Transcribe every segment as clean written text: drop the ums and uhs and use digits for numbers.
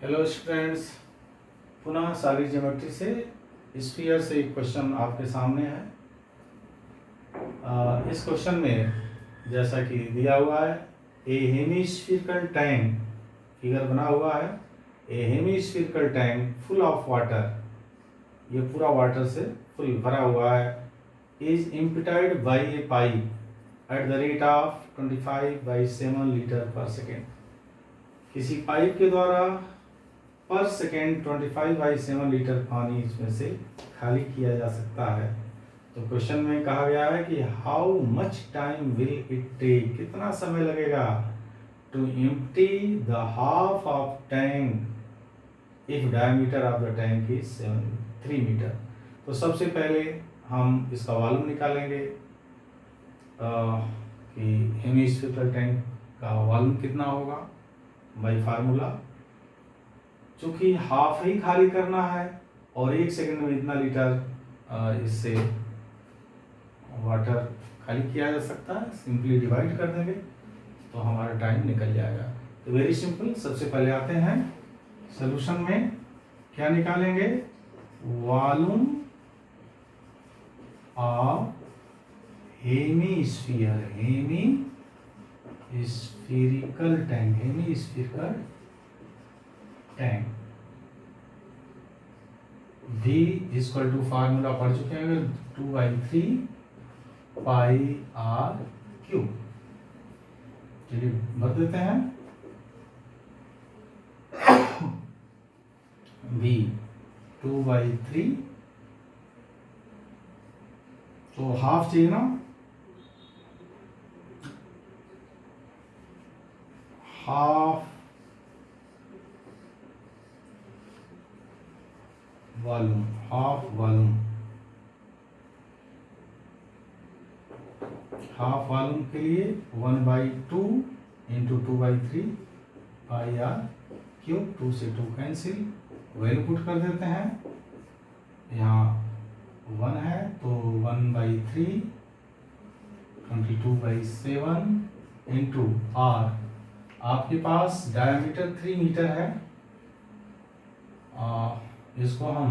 Hello students, पुनः सारी geometry से स्फीयर से एक क्वेश्चन आपके सामने है। इस क्वेश्चन में जैसा कि दिया हुआ है, ए हेमिस्फिरिकल टैंक, फिगर बना हुआ है। A hemispherical tank full of water, ये पूरा वाटर से फुल भरा हुआ है, is emptied by a pipe at the rate of 25/7 litre per second. किसी पाइप के द्वारा पर सेकेंड 25/7 लीटर पानी इसमें से खाली किया जा सकता है। तो क्वेश्चन में कहा गया है कि how much time will it take, कितना समय लगेगा to empty the half of tank if diameter of the tank is 3 metre. तो सबसे पहले हम इसका वॉल्यूम निकालेंगे कि हेमिस्फेरिकल टैंक का वॉल्यूम कितना होगा बाई फार्मूला। चूंकि हाफ ही खाली करना है और 1 सेकंड में इतना लीटर इससे वाटर खाली किया जा सकता है, सिंपली डिवाइड कर देंगे तो हमारा टाइम निकल जाएगा। तो वेरी सिंपल, सबसे पहले आते हैं सॉल्यूशन में, क्या निकालेंगे, volume of hemisphere, hemispherical tank, hemispherical tank. V equal to formula पढ़ चुके हैं 2/3 पाई आर क्यूब। चलिए भर देते हैं। V 2/3, तो हाफ चाहिए ना, half volume, half volume, half volume के लिए 1/2 इंटू 2/3 पाई आर क्यूब। 2 से 2 कैंसिल, वैल्यू पुट कर देते हैं। यहाँ 1 है तो 1/3 22/7 इंटू आर। आपके पास डायमीटर 3 मीटर है, इसको हम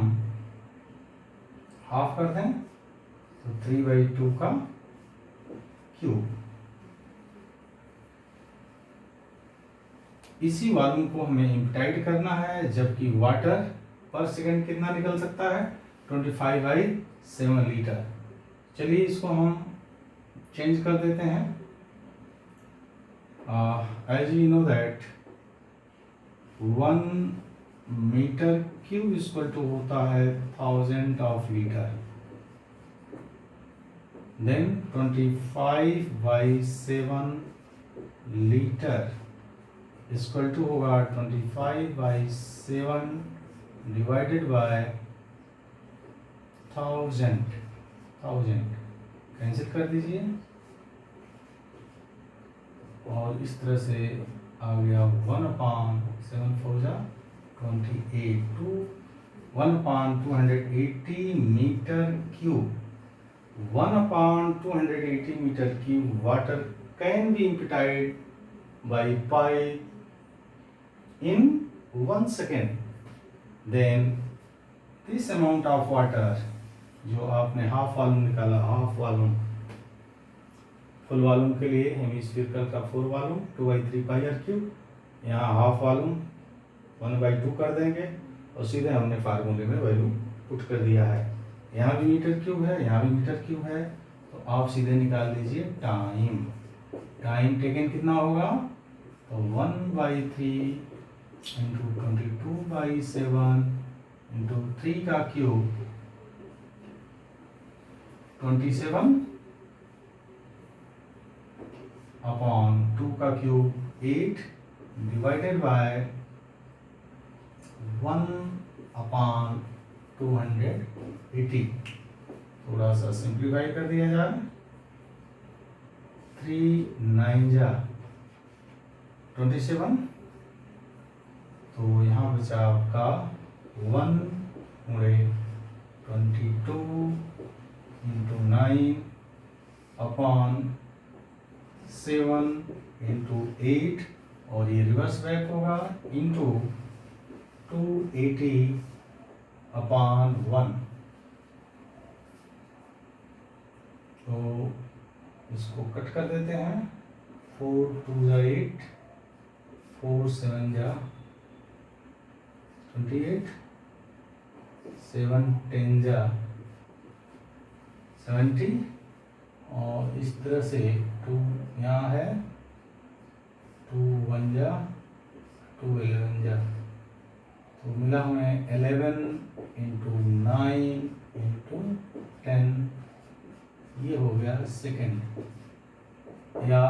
हाफ कर दें तो 3/2 का क्यूब। इसी वॉल्यूम को हमें इम्पिटाइड करना है, जबकि वाटर पर सेकंड कितना निकल सकता है, 25/7 लीटर। चलिए इसको हम चेंज कर देते हैं। As you know that 1 metre cube equal to होता है 1000 of litre. Then 25/7 litre equal to होगा 25/7 डिवाइडेड बाय 1000 कैंसिल कर दीजिए और इस तरह से आ गया 1/7 28 to 1/280 metre cube. 1/280 metre cube water can be emptied by pipe in 1 second. Then this amount of water, जो आपने हाफ वॉल्यूम निकाला, हाफ वॉल्यूम, फुल वॉल्यूम के लिए हेमिस्फेरिकल का full volume 2/3 pi r cube, यहाँ हाफ वॉल्यूम 1/2 कर देंगे और सीधे हमने फार्मूले में वैल्यू पुट कर दिया है। यहाँ भी मीटर क्यूब है, यहाँ भी मीटर क्यूब है, तो आप सीधे निकाल दीजिए टाइम टेकन कितना होगा, तो 1/3 इंटू 22/7 इंटू 3 का क्यूब 27 अपॉन 2 का क्यूब 8 डिवाइडेड बाय 1/280। थोड़ा सा सिंप्लीफाई कर दिया जाए, 3 9 जा 27, तो यहाँ बचा आपका 1/22 इंटू 9 अपॉन 7 इंटू 8 और ये रिवर्स बैक होगा इंटू 280/1। तो इसको कट कर देते हैं। 4 2 जा 8, 4 7 जा 28, 7 10 जा 70, और इस तरह से 2 यहाँ है, 2 1 जा 2 11 जा, तो मिला हमें 11 × 9 × 10, ये हो गया सेकेंड, या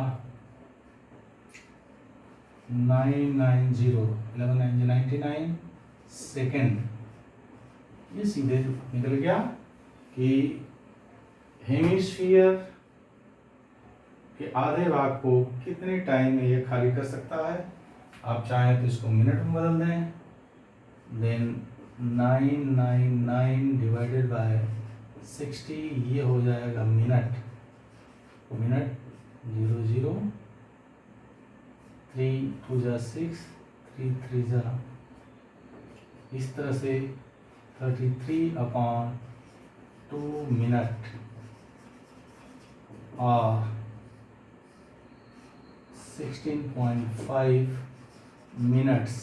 990, 11 9 99 सेकेंड। ये सीधे निकल गया कि हेमिस्फीयर के आधे भाग को कितने टाइम में ये खाली कर सकता है। आप चाहें तो इसको मिनट में बदल दें, देन 999 डिवाइडेड बाय 60, ये हो जाएगा मिनट। 0 0, 3 2 जा 6, 3 3 जा, इस तरह से 33/2 मिनट और 16.5 मिनट्स।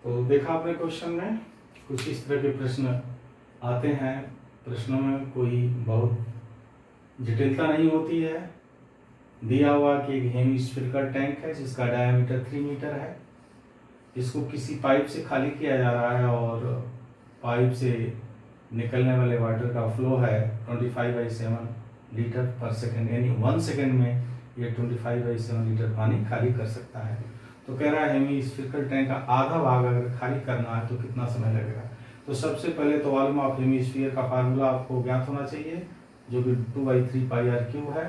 तो देखा आपने क्वेश्चन में कुछ इस तरह के प्रश्न आते हैं। प्रश्नों में कोई बहुत जटिलता नहीं होती है। दिया हुआ कि एक हेमिस्फेरिकल टैंक है जिसका डायमीटर 3 मीटर है, इसको किसी पाइप से खाली किया जा रहा है और पाइप से निकलने वाले वाटर का फ्लो है 25/7 लीटर पर सेकेंड, यानी 1 सेकेंड में ये 25/7 लीटर पानी खाली कर सकता है। तो कह रहा है हेमिस्फेरिकल टैंक का आधा भाग अगर खाली करना है तो कितना समय लगेगा। तो सबसे पहले तो वॉल्यूम ऑफ हेमिस्फीयर का फार्मूला आपको ज्ञात होना चाहिए, जो कि 2/3πr³ है।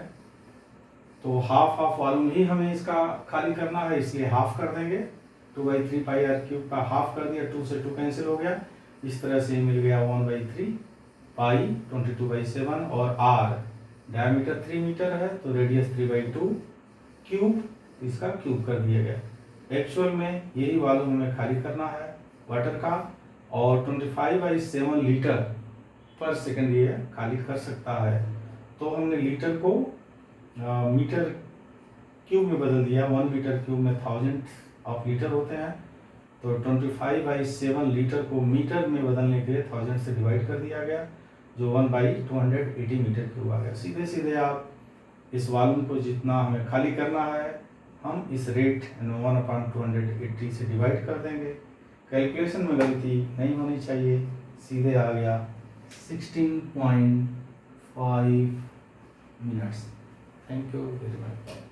तो हाफ वॉल्यूम ही हमें इसका खाली करना है, इसलिए हाफ कर देंगे। 2/3πr³ का हाफ कर दिया, 2 से 2 कैंसिल हो गया, इस तरह से मिल गया 1/3π 22/7, और r डायमीटर 3 मीटर है तो रेडियस 3/2, क्यूब इसका क्यूब कर दिया गया। एक्चुअल में यही वॉल्यूम हमें खाली करना है वाटर का, और 25/7 लीटर पर सेकंड ये खाली कर सकता है। तो हमने लीटर को मीटर क्यूब में बदल दिया। 1 मीटर क्यूब में 1000 ऑफ लीटर होते हैं, तो 25/7 लीटर को मीटर में बदलने के लिए 1000 से डिवाइड कर दिया गया, जो 1/280 मीटर क्यूब आ गया। सीधे सीधे आप इस वॉल्यूम को जितना हमें खाली करना है हम इस रेट 1/280 से डिवाइड कर देंगे। कैलकुलेशन में गलती नहीं होनी चाहिए, सीधे आ गया 16.5 minutes. Thank you very much.